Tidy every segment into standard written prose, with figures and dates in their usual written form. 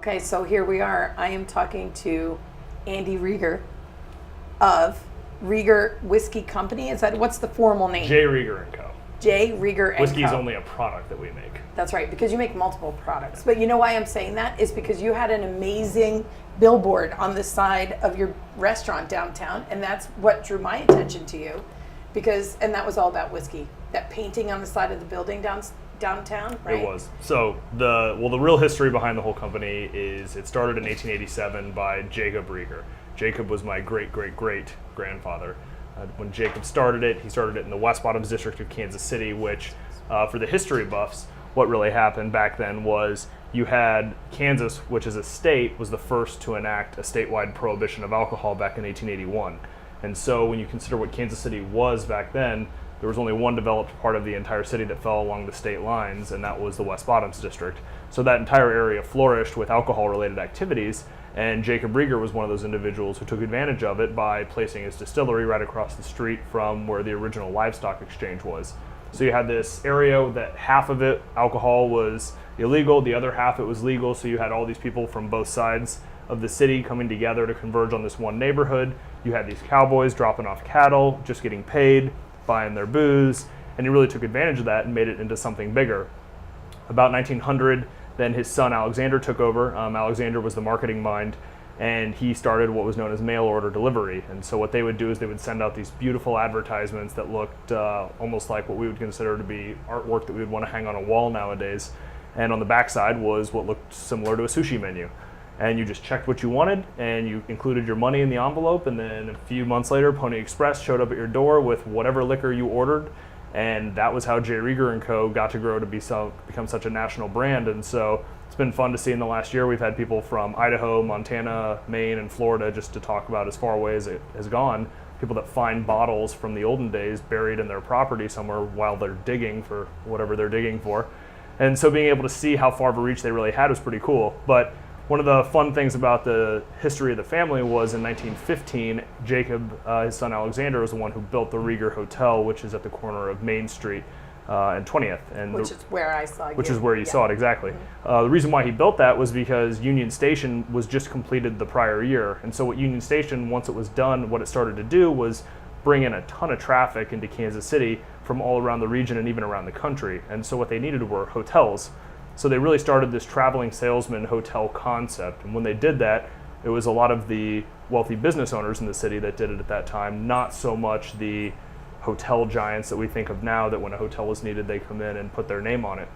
Okay, so here we are. I am talking to Andy Rieger of Rieger Whiskey Company. What's the formal name? J Rieger Co. J Rieger Co. Whiskey is only a product that we make. That's right, because you make multiple products. But you know why I'm saying that is because you had an amazing billboard on the side of your restaurant downtown, and that's what drew my attention to you. And that was all about whiskey. That painting on the side of the building downtown, right? It was. So the real history behind the whole company is it started in 1887 by Jacob Rieger. Jacob was my great grandfather. When Jacob started it, he started it in the West Bottoms district of Kansas City, which for the history buffs, what really happened back then was you had Kansas, which is a state, was the first to enact a statewide prohibition of alcohol back in 1881. And so when you consider what Kansas City was back then, there was only one developed part of the entire city that fell along the state lines, and that was the West Bottoms district. So that entire area flourished with alcohol-related activities, and Jacob Rieger was one of those individuals who took advantage of it by placing his distillery right across the street from where the original livestock exchange was. So you had this area that half of it, alcohol was illegal, the other half it was legal, so you had all these people from both sides of the city coming together to converge on this one neighborhood. You had these cowboys dropping off cattle, just getting paid, buying their booze, and he really took advantage of that and made it into something bigger. About 1900, then his son Alexander took over. Alexander was the marketing mind, and he started what was known as mail order delivery. And so what they would do is they would send out these beautiful advertisements that looked almost like what we would consider to be artwork that we would want to hang on a wall nowadays. And on the backside was what looked similar to a sushi menu. And you just checked what you wanted, and you included your money in the envelope, and then a few months later, Pony Express showed up at your door with whatever liquor you ordered, and that was how J Rieger Co. got to grow to become such a national brand. And so it's been fun to see in the last year. We've had people from Idaho, Montana, Maine, and Florida just to talk about as far away as it has gone. People that find bottles from the olden days buried in their property somewhere while they're digging for whatever they're digging for. And so being able to see how far of a reach they really had was pretty cool. But one of the fun things about the history of the family was in 1915, Jacob, his son Alexander, was the one who built the Rieger Hotel, which is at the corner of Main Street and 20th. And which is where I saw it. Which is where you saw it, exactly. Mm-hmm. The reason why he built that was because Union Station was just completed the prior year. And so what Union Station, once it was done, what it started to do was bring in a ton of traffic into Kansas City from all around the region and even around the country. And so what they needed were hotels. So they really started this traveling salesman hotel concept. And when they did that, it was a lot of the wealthy business owners in the city that did it at that time, not so much the hotel giants that we think of now that when a hotel was needed, they come in and put their name on it.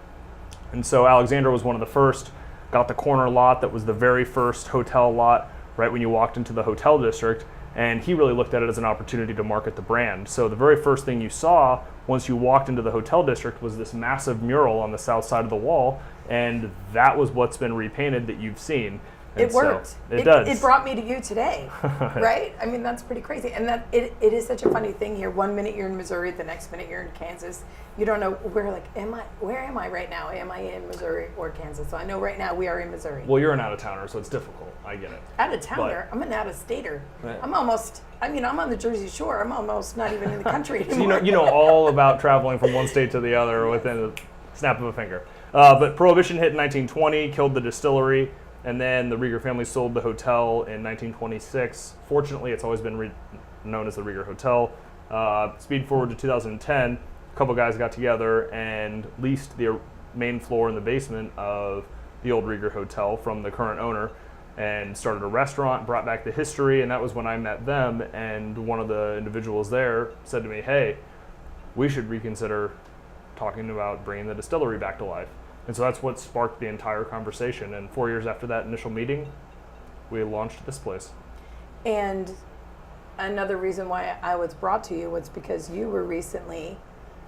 And so Alexander was one of the first, got the corner lot that was the very first hotel lot right when you walked into the hotel district. And he really looked at it as an opportunity to market the brand. So the very first thing you saw once you walked into the hotel district was this massive mural on the south side of the wall, and that was what's been repainted that you've seen. And it worked. So it does. It brought me to you today, right? I mean, that's pretty crazy. And that it is such a funny thing here. 1 minute you're in Missouri, the next minute you're in Kansas. You don't know where am I right now? Am I in Missouri or Kansas? So I know right now we are in Missouri. Well, you're an out-of-towner, so it's difficult. I get it. Out-of-towner? I'm an out-of-stater. Right. I'm on the Jersey Shore. I'm almost not even in the country anymore. So you know all about traveling from one state to the other within a snap of a finger. But Prohibition hit in 1920, killed the distillery. And then the Rieger family sold the hotel in 1926. Fortunately, it's always been known as the Rieger Hotel. Speed forward to 2010, a couple guys got together and leased the main floor in the basement of the old Rieger Hotel from the current owner and started a restaurant, brought back the history, and that was when I met them. And one of the individuals there said to me, hey, we should reconsider talking about bringing the distillery back to life. And so that's what sparked the entire conversation. And 4 years after that initial meeting, we launched this place. And another reason why I was brought to you was because you were recently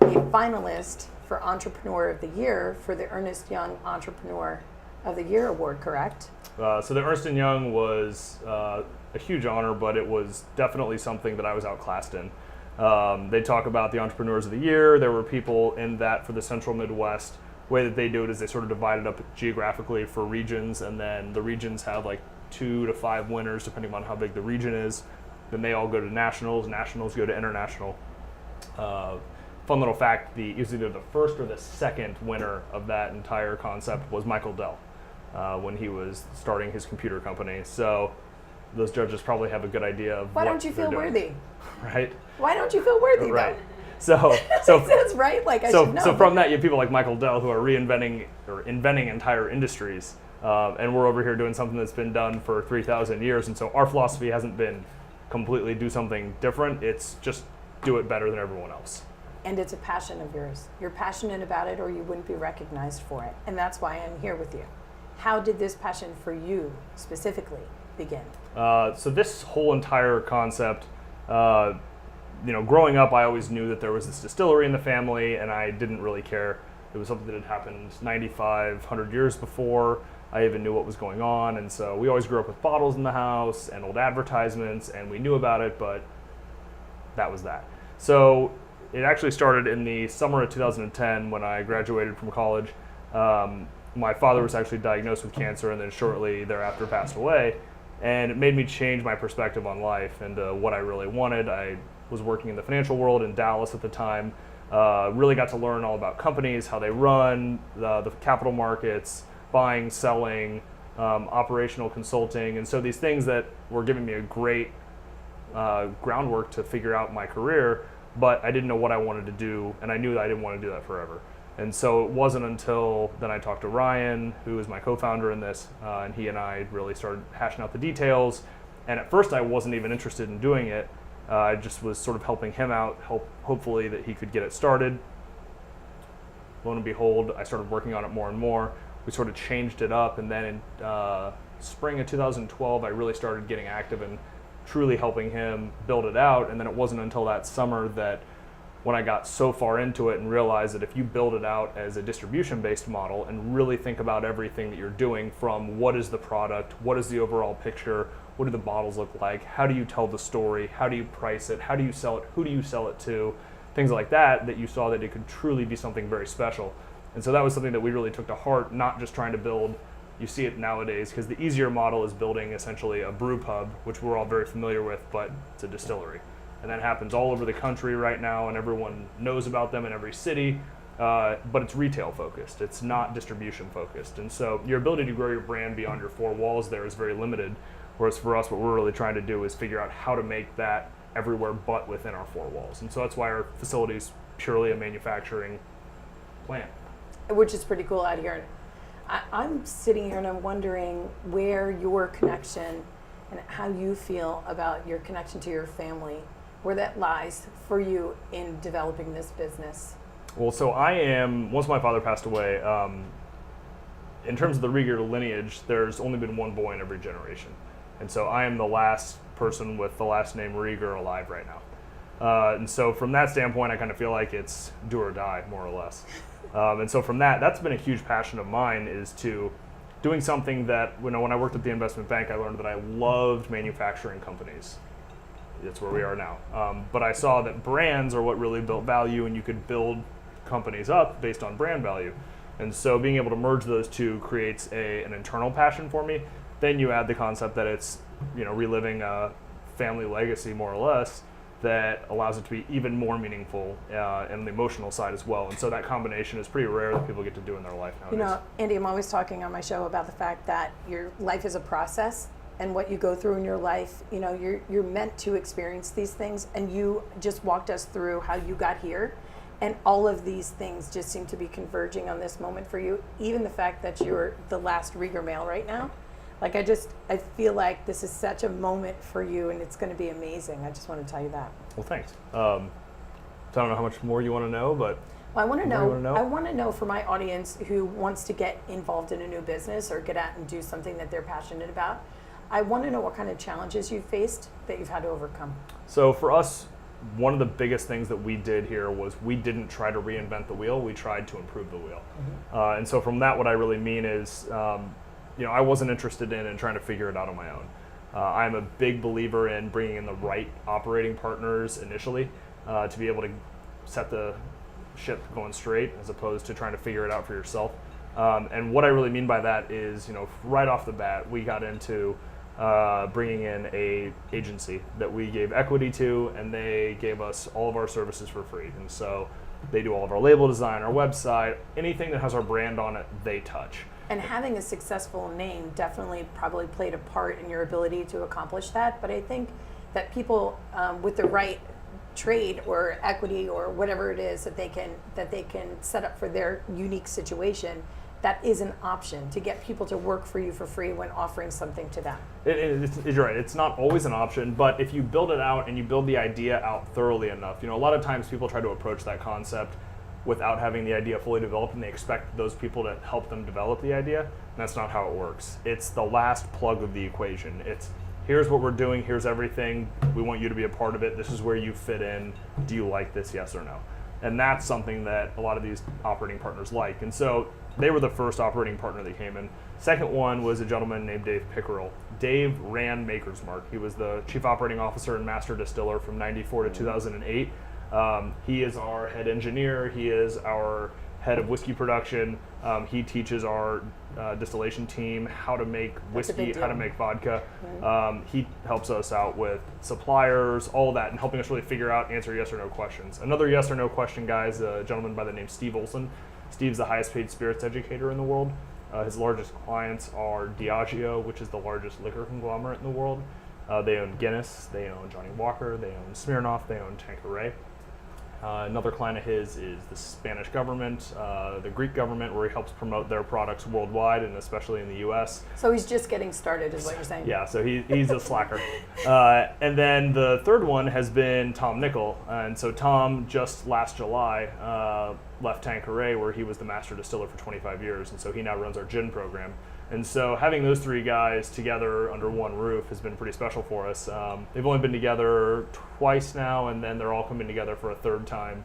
a finalist for Entrepreneur of the Year for the Ernst Young Entrepreneur of the Year Award, correct? So the Ernst & Young was a huge honor, but it was definitely something that I was outclassed in. They talk about the Entrepreneurs of the Year. There were people in that for the Central Midwest. The way that they do it is they sort of divide it up geographically for regions, and then the regions have like 2 to 5 winners depending on how big the region is. Then they all go to nationals. Nationals go to international. Fun little fact, it was either the first or the second winner of that entire concept was Michael Dell. when he was starting his computer company. So those judges probably have a good idea of Why what don't you they're feel doing. worthy? Right? Why don't you feel worthy, Right. though? So That's right. Like I should know. So from that, you have people like Michael Dell who are reinventing or inventing entire industries, and we're over here doing something that's been done for 3,000 years. And so our philosophy hasn't been completely do something different. It's just do it better than everyone else. And it's a passion of yours. You're passionate about it, or you wouldn't be recognized for it. And that's why I'm here with you. How did this passion for you specifically begin? So this whole entire concept, growing up, I always knew that there was this distillery in the family, and I didn't really care. It was something that had happened 100 years before I even knew what was going on. And so we always grew up with bottles in the house and old advertisements, and we knew about it, but that was that. So it actually started in the summer of 2010 when I graduated from college. My father was actually diagnosed with cancer and then shortly thereafter passed away. And it made me change my perspective on life and what I really wanted. I was working in the financial world in Dallas at the time. Really got to learn all about companies, how they run, the capital markets, buying, selling, operational consulting. And so these things that were giving me a great groundwork to figure out my career, but I didn't know what I wanted to do, and I knew that I didn't want to do that forever. And so it wasn't until then I talked to Ryan, who is my co-founder in this, and he and I really started hashing out the details. And at first I wasn't even interested in doing it. I just was sort of helping him out, hopefully that he could get it started. Lo and behold, I started working on it more and more. We sort of changed it up, and then in spring of 2012, I really started getting active and truly helping him build it out. And then it wasn't until that summer that when I got so far into it and realized that if you build it out as a distribution-based model and really think about everything that you're doing, from what is the product, what is the overall picture, what do the bottles look like, how do you tell the story, how do you price it, how do you sell it, who do you sell it to, things like that, that you saw that it could truly be something very special. And so that was something that we really took to heart, not just trying to build, you see it nowadays, because the easier model is building essentially a brew pub, which we're all very familiar with, but it's a distillery. And that happens all over the country right now, and everyone knows about them in every city, but it's retail focused. It's not distribution focused. And so your ability to grow your brand beyond your four walls there is very limited, whereas for us, what we're really trying to do is figure out how to make that everywhere but within our four walls. And so that's why our facility is purely a manufacturing plant. Which is pretty cool out here. I'm sitting here and I'm wondering where your connection and how you feel about your connection to your family, where that lies for you in developing this business. Well, so once my father passed away, in terms of the Rieger lineage, there's only been one boy in every generation. And so I am the last person with the last name Rieger alive right now. And so from that standpoint, I kind of feel like it's do or die, more or less. And so from that's been a huge passion of mine, is to doing something that, when I worked at the investment bank, I learned that I loved manufacturing companies. That's where we are now. But I saw that brands are what really built value, and you could build companies up based on brand value. And so being able to merge those two creates an internal passion for me. Then you add the concept that it's reliving a family legacy, more or less, that allows it to be even more meaningful and the emotional side as well. And so that combination is pretty rare that people get to do in their life nowadays. Andy, I'm always talking on my show about the fact that your life is a process, and what you go through in your life, you're meant to experience these things, and you just walked us through how you got here. And all of these things just seem to be converging on this moment for you. Even the fact that you're the last Rieger male right now. Like, I feel like this is such a moment for you, and it's going to be amazing. I just want to tell you that. Well, thanks. So I don't know how much more you want to know, but I want to know. I want to know for my audience who wants to get involved in a new business or get out and do something that they're passionate about. I want to know what kind of challenges you've faced that you've had to overcome. So for us, one of the biggest things that we did here was we didn't try to reinvent the wheel. We tried to improve the wheel. Mm-hmm. And so from that, what I really mean is, I wasn't interested in trying to figure it out on my own. I'm a big believer in bringing in the right operating partners initially to be able to set the ship going straight, as opposed to trying to figure it out for yourself. And what I really mean by that is, right off the bat, we got into bringing in a agency that we gave equity to, and they gave us all of our services for free. And so they do all of our label design, our website, anything that has our brand on it, they touch. And having a successful name definitely probably played a part in your ability to accomplish that. But I think that people with the right trade or equity or whatever it is that they can set up for their unique situation, that is an option to get people to work for you for free when offering something to them. You're right. It's not always an option, but if you build it out and you build the idea out thoroughly enough, a lot of times people try to approach that concept without having the idea fully developed, and they expect those people to help them develop the idea, and that's not how it works. It's the last plug of the equation. It's, here's what we're doing, here's everything, we want you to be a part of it, this is where you fit in, do you like this, yes or no? And that's something that a lot of these operating partners like. And so they were the first operating partner that came in. Second one was a gentleman named Dave Pickerel. Dave ran Maker's Mark. He was the chief operating officer and master distiller from 94 to 2008. He is our head engineer. He is our head of whiskey production. He teaches our distillation team how to make whiskey, how to make vodka. He helps us out with suppliers, all of that, and helping us really figure out, answer yes or no questions. Another yes or no question guy is a gentleman by the name Steve Olson. Steve's the highest paid spirits educator in the world. His largest clients are Diageo, which is the largest liquor conglomerate in the world. They own Guinness, they own Johnny Walker, they own Smirnoff, they own Tanqueray. Another client of his is the Spanish government, the Greek government, where he helps promote their products worldwide and especially in the U.S. So he's just getting started, is what you're saying? Yeah, so he's a slacker. And then the third one has been Tom Nickel. And so Tom, just last July, left Tanqueray, where he was the master distiller for 25 years. And so he now runs our gin program. And so having those three guys together under one roof has been pretty special for us. They've only been together twice now, and then they're all coming together for a third time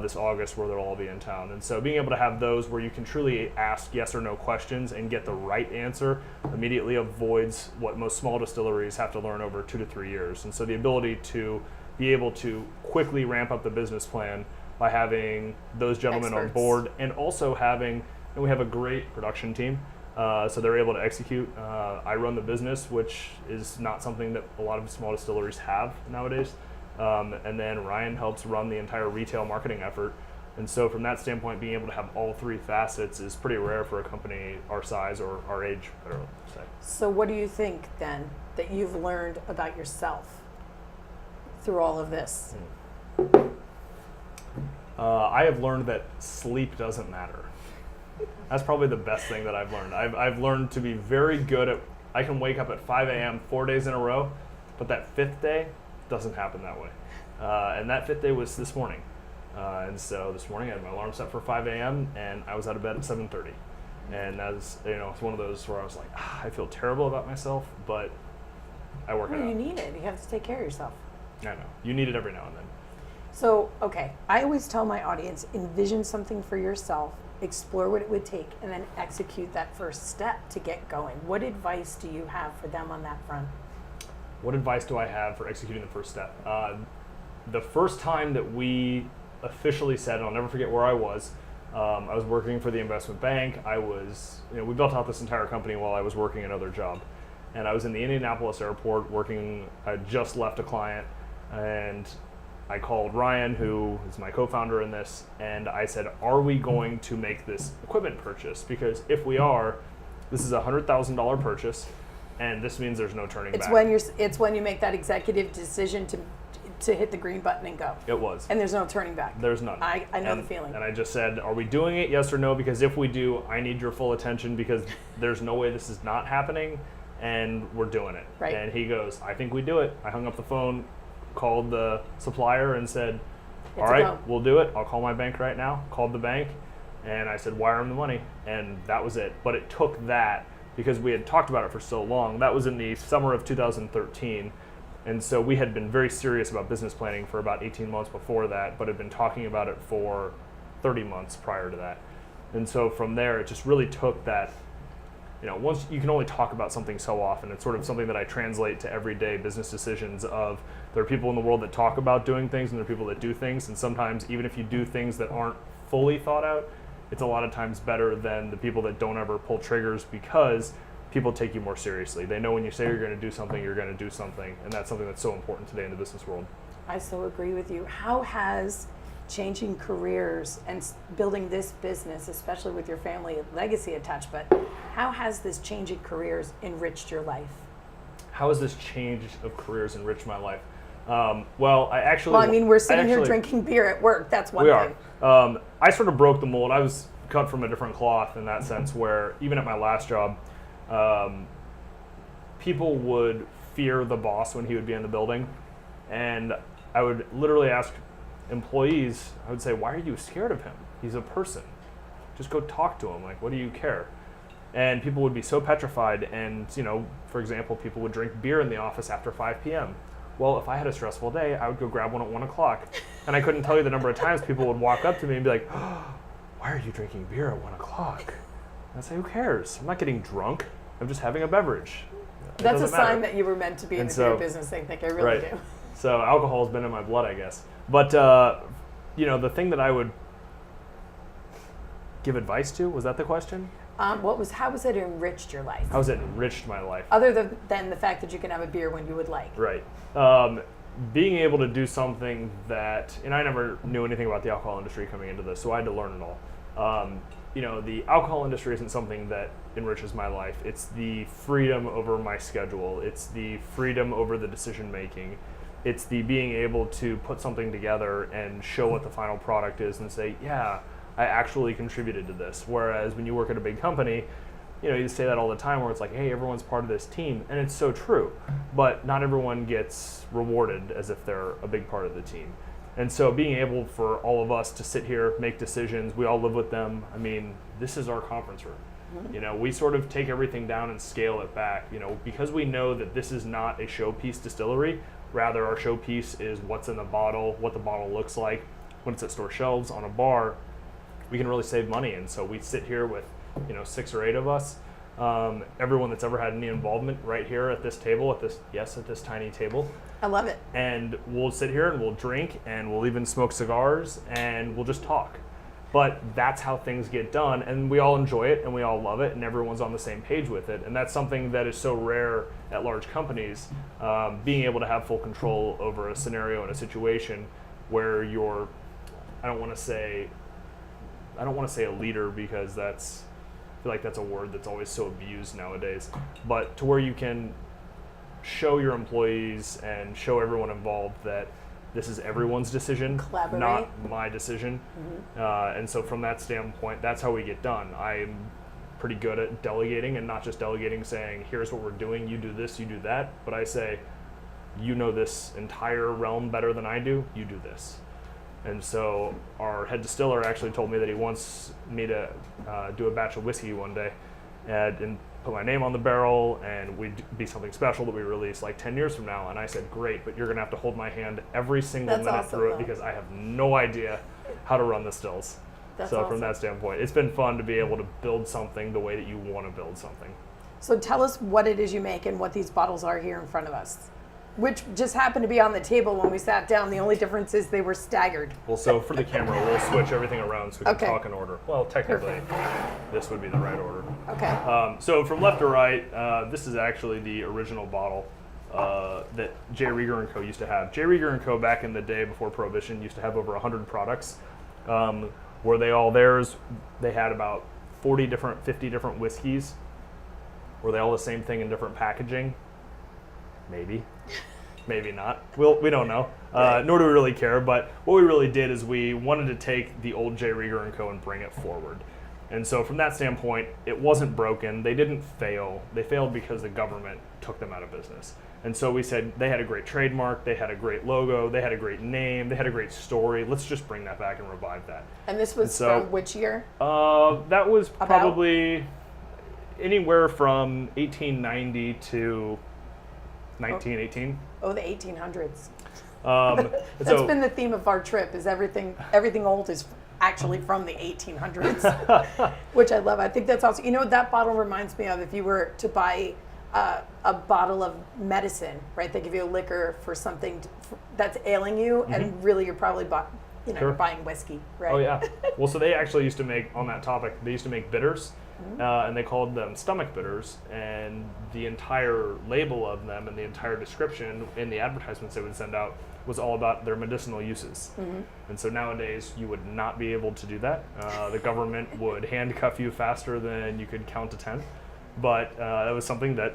this August, where they'll all be in town. And so being able to have those where you can truly ask yes or no questions and get the right answer immediately avoids what most small distilleries have to learn over 2 to 3 years. And so the ability to be able to quickly ramp up the business plan by having those gentlemen on board, and also having, and we have a great production team. So they're able to execute. I run the business, which is not something that a lot of small distilleries have nowadays. And then Ryan helps run the entire retail marketing effort. And so from that standpoint, being able to have all three facets is pretty rare for a company our size or our age, better say. So what do you think then that you've learned about yourself through all of this? I have learned that sleep doesn't matter. That's probably the best thing that I've learned. I've learned to be very good at, I can wake up at 5 a.m. 4 days in a row, but that fifth day doesn't happen that way. And that fifth day was this morning. And so this morning I had my alarm set for 5 a.m. and I was out of bed at 7:30. And as it's one of those where I was like, I feel terrible about myself, but I work it out. You need it. You have to take care of yourself. I know. You need it every now and then. So, okay, I always tell my audience, envision something for yourself, explore what it would take, and then execute that first step to get going. What advice do you have for them on that front? What advice do I have for executing the first step? The first time that we officially said, and I'll never forget where I was working for the investment bank. We built out this entire company while I was working another job. And I was in the Indianapolis airport working, I just left a client, and I called Ryan, who is my co-founder in this, and I said, are we going to make this equipment purchase? Because if we are, this is a $100,000 purchase, and this means there's no turning back. It's when you make that executive decision to hit the green button and go. It was. And there's no turning back. There's none. I know the feeling. And I just said, are we doing it, yes or no? Because if we do, I need your full attention, because there's no way this is not happening, and we're doing it. Right. And he goes, I think we do it. I hung up the phone, called the supplier and said, all right, we'll do it. I'll call my bank right now. Called the bank, and I said, wire them the money. And that was it. But it took that, because we had talked about it for so long. That was in the summer of 2013. And so we had been very serious about business planning for about 18 months before that, but had been talking about it for 30 months prior to that. And so from there, it just really took that, once you can only talk about something so often, it's sort of something that I translate to everyday business decisions of, there are people in the world that talk about doing things, and there are people that do things. And sometimes even if you do things that aren't fully thought out, it's a lot of times better than the people that don't ever pull triggers, because people take you more seriously. They know when you say you're going to do something, you're going to do something. And that's something that's so important today in the business world. I so agree with you. How has changing careers and building this business, especially with your family legacy attached, but how has this changing careers enriched your life? How has this change of careers enriched my life? Well, I mean, we're sitting here drinking beer at work. That's one thing. I sort of broke the mold. I was cut from a different cloth in that sense, where even at my last job, people would fear the boss when he would be in the building. And I would literally ask employees, I would say, why are you scared of him? He's a person. Just go talk to him. Like, what do you care? And people would be so petrified. And, for example, people would drink beer in the office after 5 p.m. Well, if I had a stressful day, I would go grab one at 1 o'clock. And I couldn't tell you the number of times people would walk up to me and be like, oh, why are you drinking beer at 1 o'clock? And I'd say, who cares? I'm not getting drunk. I'm just having a beverage. That's a sign that you were meant to be in the beer business, I think. I really do. So alcohol has been in my blood, I guess. But, the thing that I would give advice to, was that the question? How has it enriched your life? How has it enriched my life? Other than the fact that you can have a beer when you would like. Right. Being able to do something that, and I never knew anything about the alcohol industry coming into this, so I had to learn it all. The alcohol industry isn't something that enriches my life. It's the freedom over my schedule. It's the freedom over the decision making. It's the being able to put something together and show what the final product is and say, yeah, I actually contributed to this. Whereas when you work at a big company, you say that all the time where it's like, hey, everyone's part of this team. And it's so true. But not everyone gets rewarded as if they're a big part of the team. And so being able for all of us to sit here, make decisions, we all live with them. I mean, this is our conference room. Mm-hmm. We sort of take everything down and scale it back, because we know that this is not a showpiece distillery. Rather, our showpiece is what's in the bottle, what the bottle looks like. When it's at store shelves on a bar, we can really save money. And so we sit here with, 6 or 8 of us. Everyone that's ever had any involvement right here at this table, at this tiny table. I love it. And we'll sit here and we'll drink and we'll even smoke cigars and we'll just talk. But that's how things get done, and we all enjoy it and we all love it and everyone's on the same page with it. And that's something that is so rare at large companies, being able to have full control over a scenario and a situation where you're, I don't want to say a leader, because I feel like that's a word that's always so abused nowadays, but to where you can show your employees and show everyone involved that this is everyone's decision, not my decision. Mm-hmm. And so from that standpoint, that's how we get done. I'm pretty good at delegating, and not just delegating saying, here's what we're doing, you do this, you do that, but I say, you know this entire realm better than I do, you do this. And so our head distiller actually told me that he wants me to do a batch of whiskey one day and put my name on the barrel, and we'd be something special that we release like 10 years from now. And I said, great, but you're going to have to hold my hand every single minute through it, because I have no idea how to run the stills. From that standpoint, it's been fun to be able to build something the way that you want to build something. So tell us what it is you make and what these bottles are here in front of us, which just happened to be on the table when we sat down. The only difference is they were staggered. Well, so for the camera, we'll switch everything around so we can talk in order. Well, technically, this would be the right order. Okay. So from left to right, this is actually the original bottle that J Rieger Co used to have. J Rieger Co back in the day before Prohibition used to have over 100 products. Were they all theirs? They had about 50 different whiskeys. Were they all the same thing in different packaging? Maybe. Maybe not. We don't know. Nor do we really care. But what we really did is we wanted to take the old J Rieger & Co. and bring it forward. And so from that standpoint, it wasn't broken. They didn't fail. They failed because the government took them out of business. And so we said they had a great trademark, they had a great logo, they had a great name, they had a great story. Let's just bring that back and revive that. And this was from which year? That was probably anywhere from 1890 to 1918. Oh, the 1800s. That's been the theme of our trip, is everything old is actually from the 1800s, which I love. I think that's awesome. You know what that bottle reminds me of? If you were to buy a bottle of medicine, right? They give you a liquor for something that's ailing you, mm-hmm. and really you're probably you're buying whiskey, right? Oh yeah. Well, so they actually used to make, on that topic, they used to make bitters. and they called them stomach bitters, and the entire label of them and the entire description in the advertisements they would send out was all about their medicinal uses. And so nowadays you would not be able to do that. The government would handcuff you faster than you could count to 10, but that was something that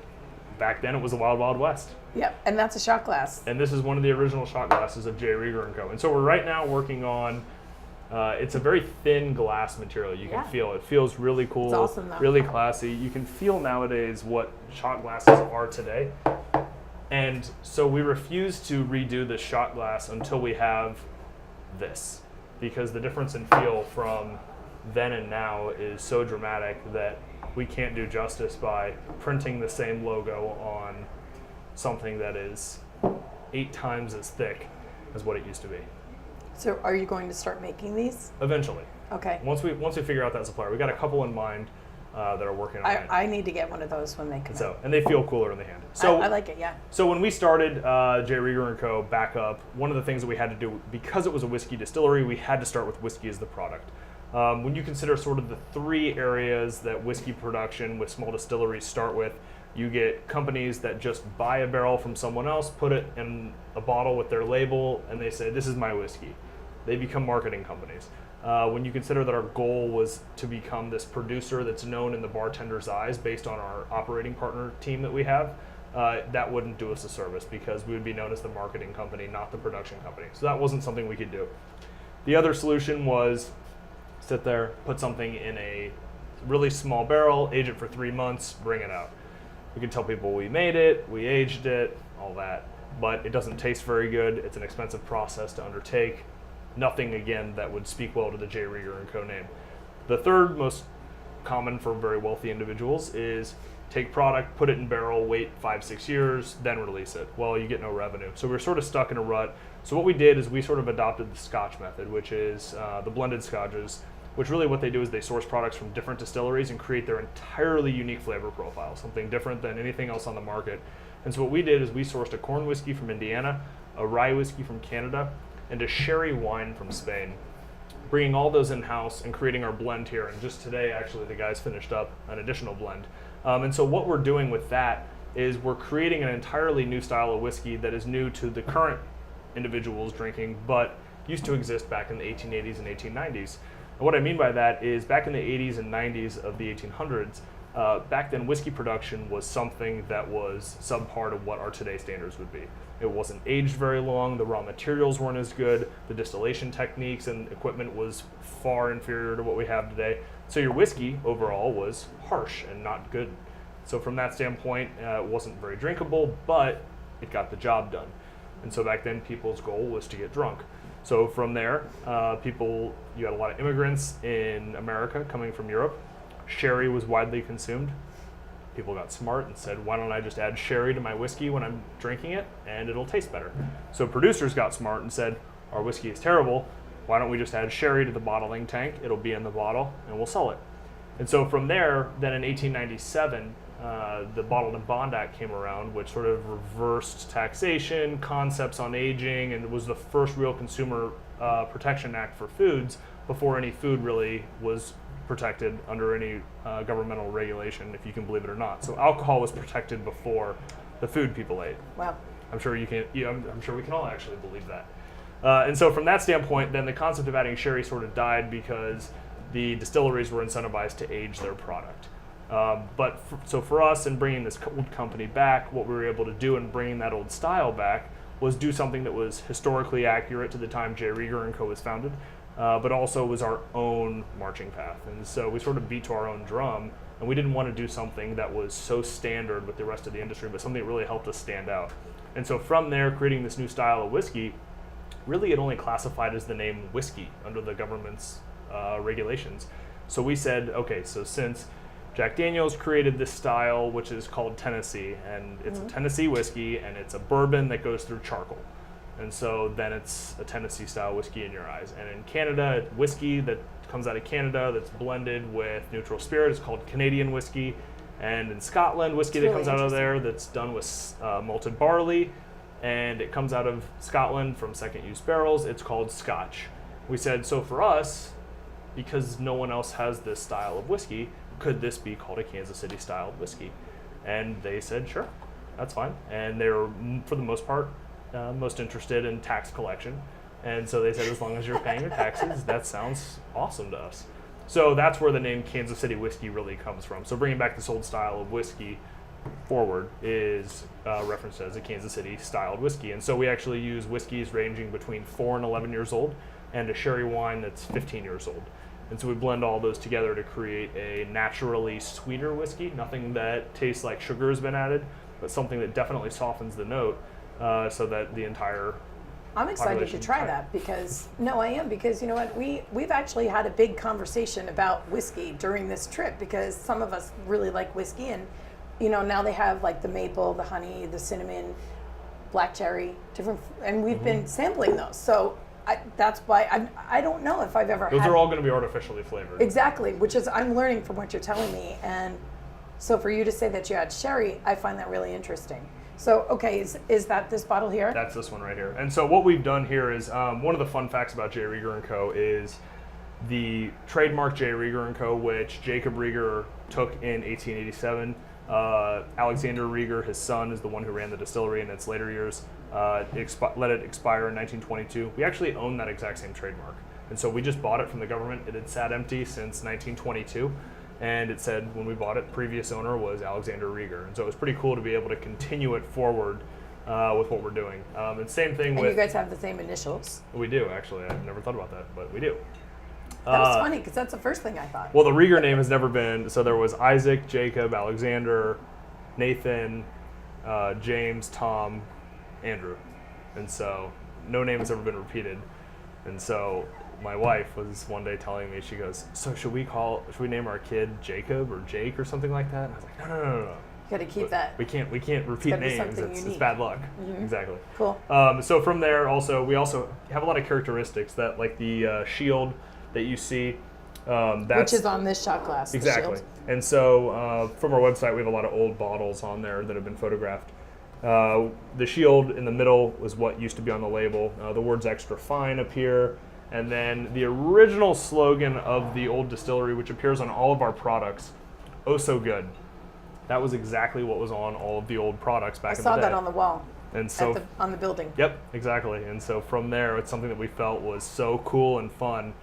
back then it was the wild, wild west. Yep, and that's a shot glass. And this is one of the original shot glasses of J Rieger Co. And so we're right now working on, it's a very thin glass material. You can feel it. Feels really cool, It's awesome, though. really classy. You can feel nowadays what shot glasses are today. And so we refuse to redo the shot glass until we have this, because the difference in feel from then and now is so dramatic that we can't do justice by printing the same logo on something that is 8 times as thick as what it used to be. So are you going to start making these? Eventually. Okay. Once we figure out that supplier, we got a couple in mind that are working on it. I need to get one of those when they come out. And they feel cooler in the hand. So I like it, yeah. So when we started J Rieger Co. back up, one of the things that we had to do, because it was a whiskey distillery, we had to start with whiskey as the product. When you consider sort of the 3 areas that whiskey production with small distilleries start with, you get companies that just buy a barrel from someone else, put it in a bottle with their label, and they say, this is my whiskey. They become marketing companies. When you consider that our goal was to become this producer that's known in the bartender's eyes based on our operating partner team that we have, that wouldn't do us a service, because we would be known as the marketing company, not the production company. So that wasn't something we could do. The other solution was sit there, put something in a really small barrel, age it for 3 months, bring it out. We can tell people we made it, we aged it, all that, but it doesn't taste very good. It's an expensive process to undertake. Nothing, again, that would speak well to the J Rieger & Co. name. The third most common for very wealthy individuals is take product, put it in barrel, wait 5-6 years, then release it. Well, you get no revenue. So we're sort of stuck in a rut. So what we did is we sort of adopted the Scotch method, which is the blended scotches, which really what they do is they source products from different distilleries and create their entirely unique flavor profile, something different than anything else on the market. And so what we did is we sourced a corn whiskey from Indiana, a rye whiskey from Canada, and a sherry wine from Spain, bringing all those in-house and creating our blend here. And just today, actually, the guys finished up an additional blend. And so what we're doing with that is we're creating an entirely new style of whiskey that is new to the current individuals drinking, but used to exist back in the 1880s and 1890s. And what I mean by that is back in the 80s and 90s of the 1800s, back then whiskey production was something that was subpar to what our today's standards would be. It wasn't aged very long, the raw materials weren't as good, the distillation techniques and equipment was far inferior to what we have today. So your whiskey overall was harsh and not good. So from that standpoint, it wasn't very drinkable, but it got the job done. And so back then people's goal was to get drunk. So from there, you had a lot of immigrants in America coming from Europe. Sherry was widely consumed. People got smart and said, why don't I just add sherry to my whiskey when I'm drinking it, and it'll taste better. So producers got smart and said, our whiskey is terrible. Why don't we just add sherry to the bottling tank? It'll be in the bottle, and we'll sell it. And so from there, then in 1897, the Bottled and Bond Act came around, which sort of reversed taxation, concepts on aging, and it was the first real consumer protection act for foods before any food really was protected under any governmental regulation, if you can believe it or not. So alcohol was protected before the food people ate. Wow. I'm sure you can. I'm sure we can all actually believe that. And so from that standpoint, then the concept of adding sherry sort of died because the distilleries were incentivized to age their product. So for us in bringing this old company back, what we were able to do in bringing that old style back was do something that was historically accurate to the time J Rieger & Co. was founded, but also was our own marching path. And so we sort of beat to our own drum, and we didn't want to do something that was so standard with the rest of the industry, but something that really helped us stand out. And so from there, creating this new style of whiskey, really it only classified as the name whiskey under the government's regulations. So we said, okay, so since Jack Daniel's created this style, which is called Tennessee, and it's a Tennessee whiskey, and it's a bourbon that goes through charcoal. And so then it's a Tennessee style whiskey in your eyes. And in Canada, whiskey that comes out of Canada that's blended with neutral spirit is called Canadian whiskey. And in Scotland, whiskey that comes out of there that's done with malted barley, and it comes out of Scotland from second use barrels, it's called Scotch. We said, so for us, because no one else has this style of whiskey, could this be called a Kansas City style whiskey? And they said, sure, that's fine. And they were, for the most part, most interested in tax collection. And so they said, as long as you're paying your taxes, that sounds awesome to us. So that's where the name Kansas City whiskey really comes from. So bringing back this old style of whiskey forward is referenced as a Kansas City styled whiskey. And so we actually use whiskeys ranging between 4 and 11 years old and a sherry wine that's 15 years old. And so we blend all those together to create a naturally sweeter whiskey, nothing that tastes like sugar has been added, but something that definitely softens the note so that the entire I'm excited to try that because, no, I am, because you know what, we've actually had a big conversation about whiskey during this trip because some of us really like whiskey, and you know, now they have like the maple, the honey, the cinnamon, black cherry, different, and we've been sampling those. So that's why I don't know if I've ever Those had. are all going to be artificially flavored. Exactly, which is, I'm learning from what you're telling me. And so for you to say that you had sherry, I find that really interesting. So, okay, is that this bottle here? That's this one right here. And so what we've done here is, one of the fun facts about J Rieger Co. is the trademark J Rieger Co., which Jacob Rieger took in 1887. Alexander Rieger, his son, is the one who ran the distillery in its later years. Let it expire in 1922. We actually own that exact same trademark. And so we just bought it from the government. It had sat empty since 1922. And it said when we bought it, previous owner was Alexander Rieger. And so it was pretty cool to be able to continue it forward with what we're doing. And same thing with... And you guys have the same initials. We do, actually. I never thought about that, but we do. That was funny, because that's the first thing I thought. Well, the Rieger name has never been... So there was Isaac, Jacob, Alexander, Nathan, James, Tom, Andrew. And so no name has ever been repeated. And so my wife was one day telling me, she goes, so should we name our kid Jacob or Jake or something like that? And I was like, no. You got to keep that. We can't repeat names. It's bad luck. Mm-hmm. Exactly. Cool. So from there, we also have a lot of characteristics that, like the shield that you see, which is on this shot glass. Exactly. And so from our website, we have a lot of old bottles on there that have been photographed. The shield in the middle was what used to be on the label. The words extra fine appear. And then the original slogan of the old distillery, which appears on all of our products, oh so good. That was exactly what was on all of the old products back in the day. I saw that on the wall. And so on the building. Yep, exactly. And so from there, it's something that we felt was so cool and fun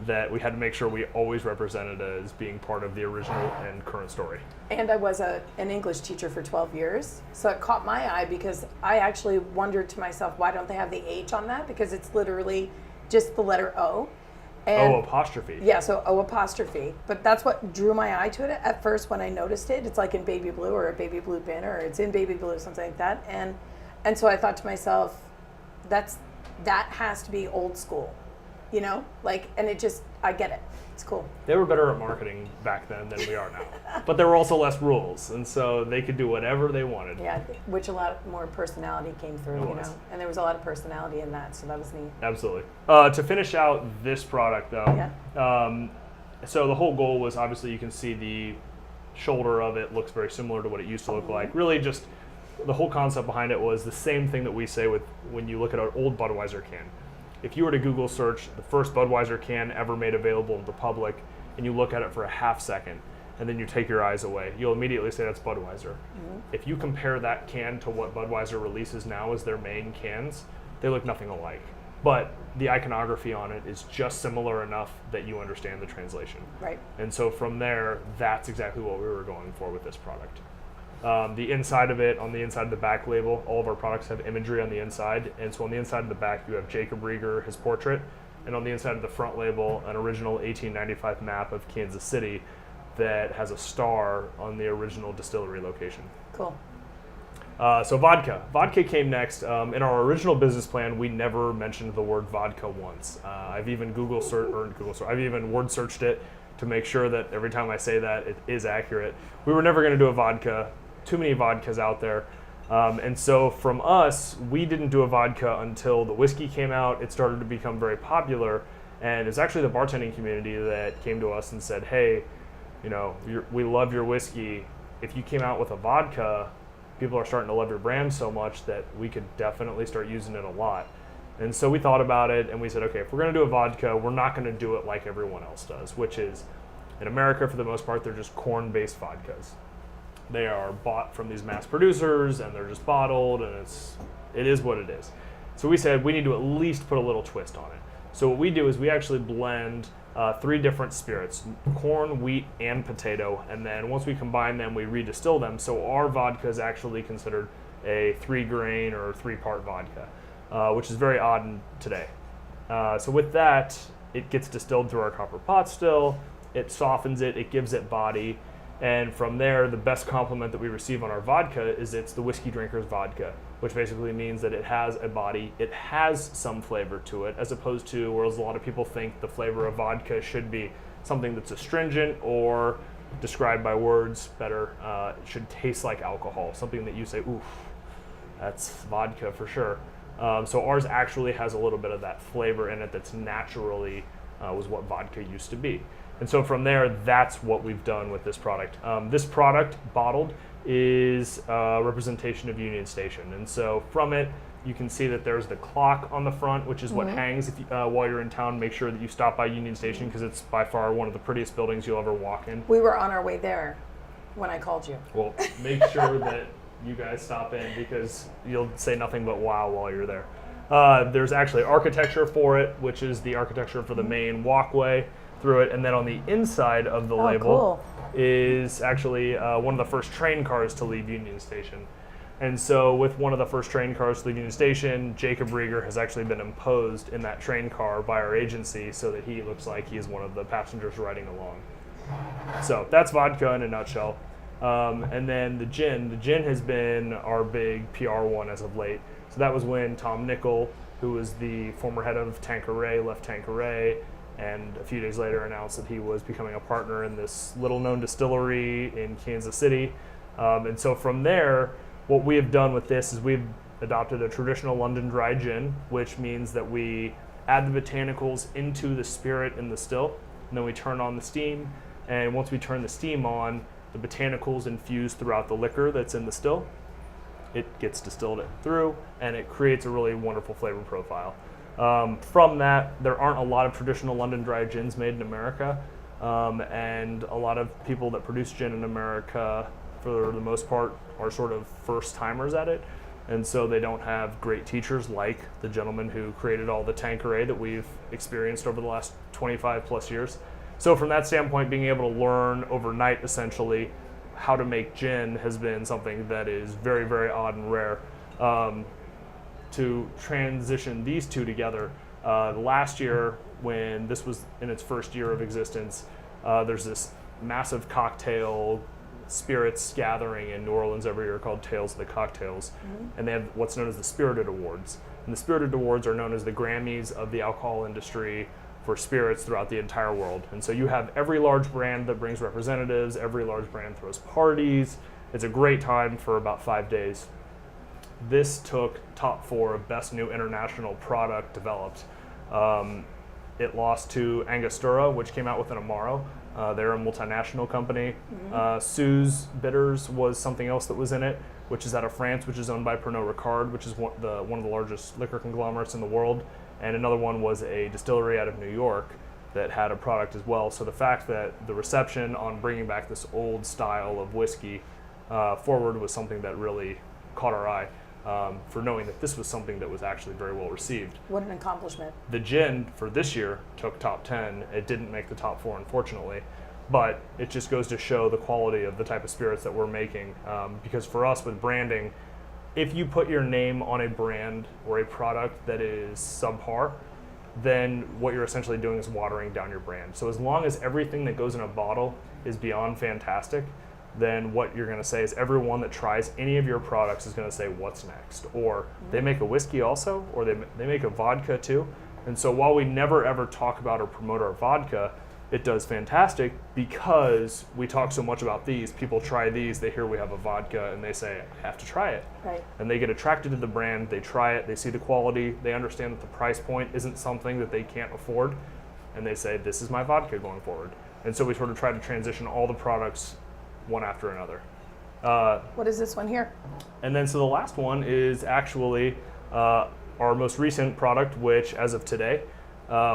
that we had to make sure we always represented it as being part of the original and current story. And I was an English teacher for 12 years, so it caught my eye because I actually wondered to myself, why don't they have the H on that? Because it's literally just the letter O. And O apostrophe. Yeah, so O apostrophe. But that's what drew my eye to it at first when I noticed it. It's like in baby blue or a baby blue bin, or it's in baby blue, something like that. And so I thought to myself, that has to be old school, you know? Like, and it just, I get it. It's cool. They were better at marketing back then than we are now. But there were also less rules, and so they could do whatever they wanted. Yeah, which a lot more personality came through, you know? And there was a lot of personality in that, so that was neat. Absolutely. To finish out this product, though, so the whole goal was, obviously, you can see the shoulder of it looks very similar to what it used to look like. Really just... The whole concept behind it was the same thing that we say with when you look at an old Budweiser can. If you were to Google search the first Budweiser can ever made available to the public, and you look at it for a half second, and then you take your eyes away, you'll immediately say that's Budweiser. If you compare that can to what Budweiser releases now as their main cans, they look nothing alike. But the iconography on it is just similar enough that you understand the translation. Right. And so from there, that's exactly what we were going for with this product. The inside of it, on the inside of the back label, all of our products have imagery on the inside. And so on the inside of the back, you have Jacob Rieger, his portrait. And on the inside of the front label, an original 1895 map of Kansas City that has a star on the original distillery location. Cool. So vodka. Vodka came next. In our original business plan, we never mentioned the word vodka once. I've even I've even word searched it to make sure that every time I say that, it is accurate. We were never going to do a vodka. Too many vodkas out there. And so from us, we didn't do a vodka until the whiskey came out. It started to become very popular. And it's actually the bartending community that came to us and said, hey, you know, we love your whiskey. If you came out with a vodka, people are starting to love your brand so much that we could definitely start using it a lot. And so we thought about it and we said, okay, if we're going to do a vodka, we're not going to do it like everyone else does, which is In America, for the most part, they're just corn-based vodkas. They are bought from these mass producers, and they're just bottled, and it is what it is. So we said we need to at least put a little twist on it. So what we do is we actually blend 3 different spirits: corn, wheat, and potato. And then once we combine them, we redistill them. So our vodka is actually considered a 3-grain or 3-part vodka, which is very odd today. So with that, it gets distilled through our copper pot still. It softens it, it gives it body. And from there, the best compliment that we receive on our vodka is it's the whiskey drinker's vodka, which basically means that it has a body, it has some flavor to it, as opposed to, whereas a lot of people think the flavor of vodka should be something that's astringent or described by words better, it should taste like alcohol, something that you say, oof, that's vodka for sure. So ours actually has a little bit of that flavor in it that's naturally was what vodka used to be. And so from there, that's what we've done with this product. This product, bottled, is a representation of Union Station. And so from it, you can see that there's the clock on the front, which is what hangs if you, while you're in town. Make sure that you stop by Union Station, because it's by far one of the prettiest buildings you'll ever walk in. We were on our way there when I called you. Well, make sure that you guys stop in, because you'll say nothing but wow while you're there. There's actually architecture for it, which is the architecture for the main walkway through it, and then on the inside of the label is actually one of the first train cars to leave Union Station. And so with one of the first train cars to leave Union Station, J Rieger has actually been imposed in that train car by our agency, so that he looks like he's one of the passengers riding along. So that's vodka in a nutshell. And then the gin has been our big PR one as of late. So that was when Tom Nickel, who was the former head of Tanqueray, left Tanqueray, and a few days later announced that he was becoming a partner in this little-known distillery in Kansas City. And so from there, what we have done with this is we've adopted a traditional London dry gin, which means that we add the botanicals into the spirit in the still, and then we turn on the steam. And once we turn the steam on, the botanicals infuse throughout the liquor that's in the still. It gets distilled through, and it creates a really wonderful flavor profile. From that, there aren't a lot of traditional London dry gins made in America, and a lot of people that produce gin in America, for the most part, are sort of first timers at it, and so they don't have great teachers like the gentleman who created all the Tanqueray that we've experienced over the last 25 plus years. So from that standpoint, being able to learn overnight essentially how to make gin has been something that is very, very odd and rare. To transition these two together, last year, when this was in its first year of existence, there's this massive cocktail spirits gathering in New Orleans every year called Tales of the Cocktails, and they have what's known as the Spirited Awards. And the Spirited Awards are known as the Grammys of the alcohol industry for spirits throughout the entire world. And so you have every large brand that brings representatives, every large brand throws parties. It's a great time for about 5 days. This took top 4 of best new international product developed. It lost to Angostura, which came out with an Amaro. They're a multinational company. Sue's Bitters was something else that was in it, which is out of France, which is owned by Pernod Ricard, which is one of the largest liquor conglomerates in the world. And another one was a distillery out of New York that had a product as well. So the fact that the reception on bringing back this old style of whiskey forward was something that really caught our eye. For knowing that this was something that was actually very well received. What an accomplishment. The gin for this year took top 10. It didn't make the top 4, unfortunately, but it just goes to show the quality of the type of spirits that we're making. Because for us with branding, if you put your name on a brand or a product that is subpar, then what you're essentially doing is watering down your brand. So as long as everything that goes in a bottle is beyond fantastic, then what you're going to say is everyone that tries any of your products is going to say, what's next? Or they make a whiskey also, or they make a vodka too. And so while we never ever talk about or promote our vodka, it does fantastic because we talk so much about these. People try these, they hear we have a vodka, and they say, I have to try it. Right. And they get attracted to the brand, they try it, they see the quality, they understand that the price point isn't something that they can't afford, and they say, this is my vodka going forward. And so we sort of try to transition all the products one after another. What is this one here? And then so the last one is actually our most recent product, which as of today,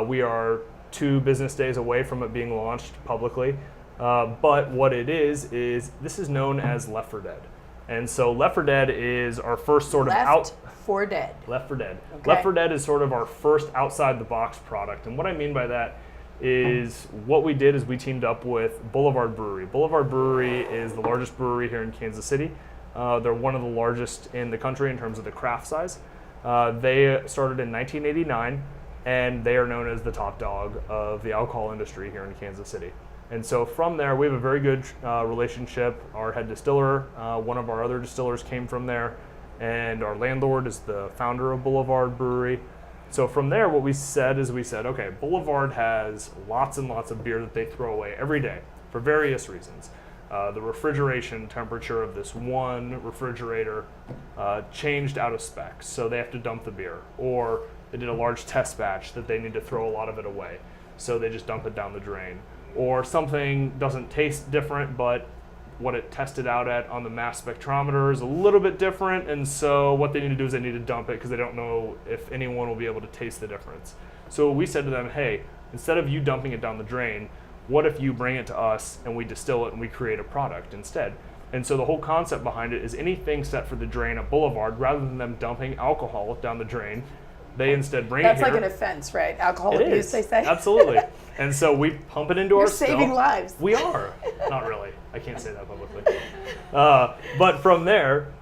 we are 2 business days away from it being launched publicly. But what it is this is known as Left 4 Dead. And so Left 4 Dead is our first sort of Left 4 Dead. Left 4 Dead. Okay. Left 4 Dead is sort of our first outside the box product. And what I mean by that is what we did is we teamed up with Boulevard Brewery. Boulevard Brewery is the largest brewery here in Kansas City. They're one of the largest in the country in terms of the craft size. They started in 1989, and they are known as the top dog of the alcohol industry here in Kansas City. And so from there, we have a very good relationship. Our head distiller, one of our other distillers came from there, and our landlord is the founder of Boulevard Brewery. So from there, what we said is okay, Boulevard has lots and lots of beer that they throw away every day for various reasons. The refrigeration temperature of this one refrigerator changed out of spec, so they have to dump the beer. Or they did a large test batch that they need to throw a lot of it away, so they just dump it down the drain. Or something doesn't taste different, but what it tested out at on the mass spectrometer is a little bit different, and so what they need to do is they need to dump it because they don't know if anyone will be able to taste the difference. So we said to them, hey, instead of you dumping it down the drain, what if you bring it to us and we distill it and we create a product instead? And so the whole concept behind it is anything set for the drain at Boulevard, rather than them dumping alcohol down the drain, they instead bring That's it here. like an offense, right? Alcohol It abuse, is. they say. Absolutely. And so we pump it into You're our saving still. lives. We are. Not really. I can't say that publicly. But from there,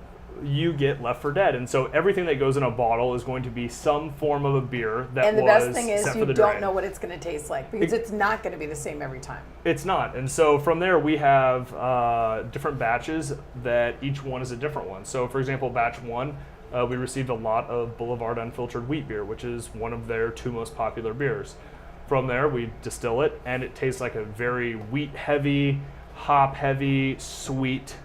you get Left 4 Dead. And so everything that goes in a bottle is going to be some form of a beer that And the was best thing is set you for the don't drain. know what it's going to taste like because it's not going to be the same every time. It's not. And so from there, we have different batches that each one is a different one. So for example, batch 1, we received a lot of Boulevard unfiltered wheat beer, which is one of their 2 most popular beers. From there, we distill it, and it tastes like a very wheat-heavy, hop-heavy, sweet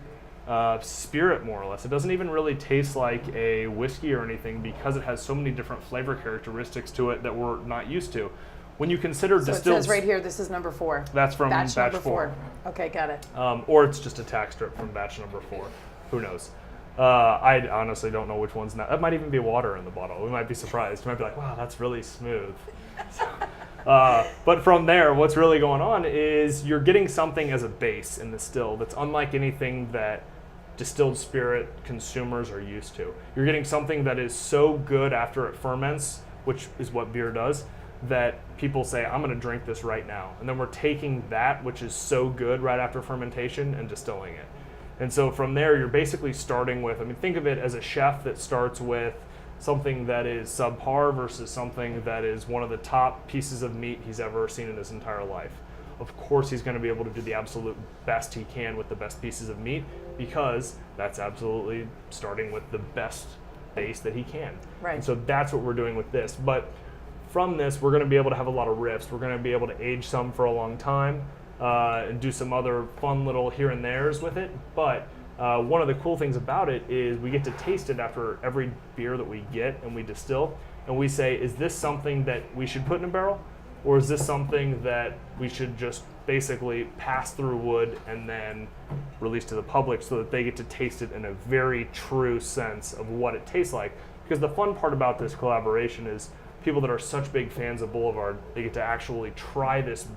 spirit, more or less. It doesn't even really taste like a whiskey or anything because it has so many different flavor characteristics to it that we're not used to. When you consider So distilled, it says right here, this is number 4. that's from batch number 4. Okay, got it. Or it's just a tack strip from batch number 4. Who knows? I honestly don't know which one's not. That might even be water in the bottle. We might be surprised. We might be like, wow, that's really smooth. But from there, what's really going on is you're getting something as a base in the still that's unlike anything that distilled spirit consumers are used to. You're getting something that is so good after it ferments, which is what beer does, that people say, I'm going to drink this right now. And then we're taking that, which is so good right after fermentation, and distilling it. And so from there, you're basically starting with, think of it as a chef that starts with something that is subpar versus something that is one of the top pieces of meat he's ever seen in his entire life. Of course, he's going to be able to do the absolute best he can with the best pieces of meat because that's absolutely starting with the best base that he can. Right. And so that's what we're doing with this. But from this, we're going to be able to have a lot of riffs. We're going to be able to age some for a long time and do some other fun little here and there's with it. But one of the cool things about it is we get to taste it after every beer that we get and we distill. And we say, is this something that we should put in a barrel? Or is this something that we should just basically pass through wood and then release to the public so that they get to taste it in a very true sense of what it tastes like? Because the fun part about this collaboration is people that are such big fans of Boulevard, they get to actually try this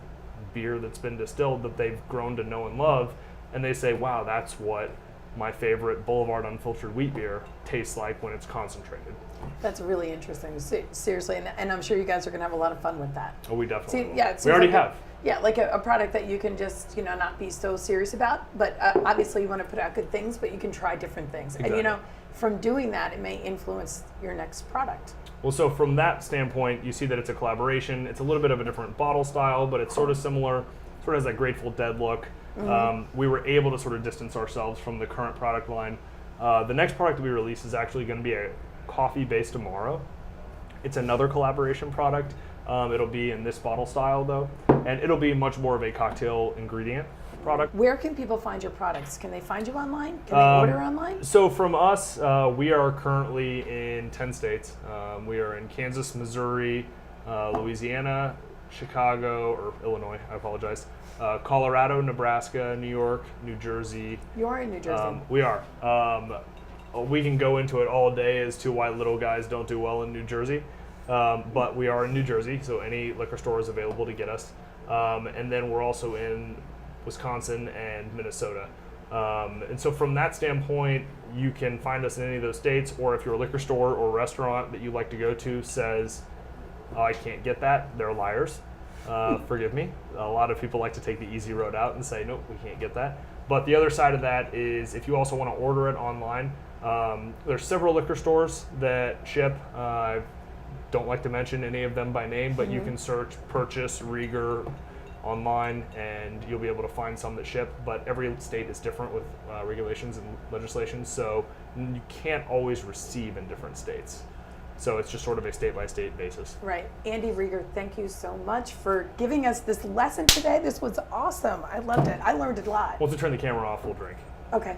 beer that's been distilled that they've grown to know and love, and they say, wow, that's what my favorite Boulevard unfiltered wheat beer tastes like when it's concentrated. That's really interesting. Seriously, and I'm sure you guys are going to have a lot of fun with that. Oh, we definitely will. Yeah, it We already seems like have. Yeah, like a product that you can just, not be so serious about. But obviously you want to put out good things, but you can try different things. Exactly. And, from doing that, it may influence your next product. Well, so from that standpoint, you see that it's a collaboration. It's a little bit of a different bottle style, but it's sort of similar, sort of has that Grateful Dead look. Mm-hmm. We were able to sort of distance ourselves from the current product line. The next product that we release is actually going to be a coffee-based Amaro. It's another collaboration product. It'll be in this bottle style, though, and it'll be much more of a cocktail ingredient product. Where can people find your products? Can they find you online? Can they order online? So from us, we are currently in 10 states. We are in Kansas, Missouri, Louisiana, Chicago, or Illinois, I apologize, Colorado, Nebraska, New York, New Jersey. You are in New Jersey. We are. We can go into it all day as to why little guys don't do well in New Jersey. But we are in New Jersey, so any liquor store is available to get us. And then we're also in Wisconsin and Minnesota. And so from that standpoint, you can find us in any of those states, or if your liquor store or restaurant that you like to go to says, oh, I can't get that, they're liars. Forgive me. A lot of people like to take the easy road out and say, nope, we can't get that. But the other side of that is if you also want to order it online, there's several liquor stores that ship. I don't like to mention any of them by name, but you can search Purchase Rieger online and you'll be able to find some that ship. But every state is different with regulations and legislation, so you can't always receive in different states. So it's just sort of a state-by-state basis. Right. Andy Rieger, thank you so much for giving us this lesson today. This was awesome. I loved it. I learned a lot. Once we turn the camera off, we'll drink. Okay.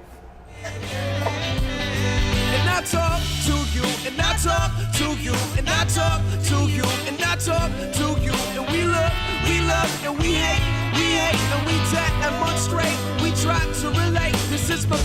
And I talk to you, and I talk to you, and I talk to you, and I talk to you, and we love, and we hate, and we demonstrate, we try to relate. This is for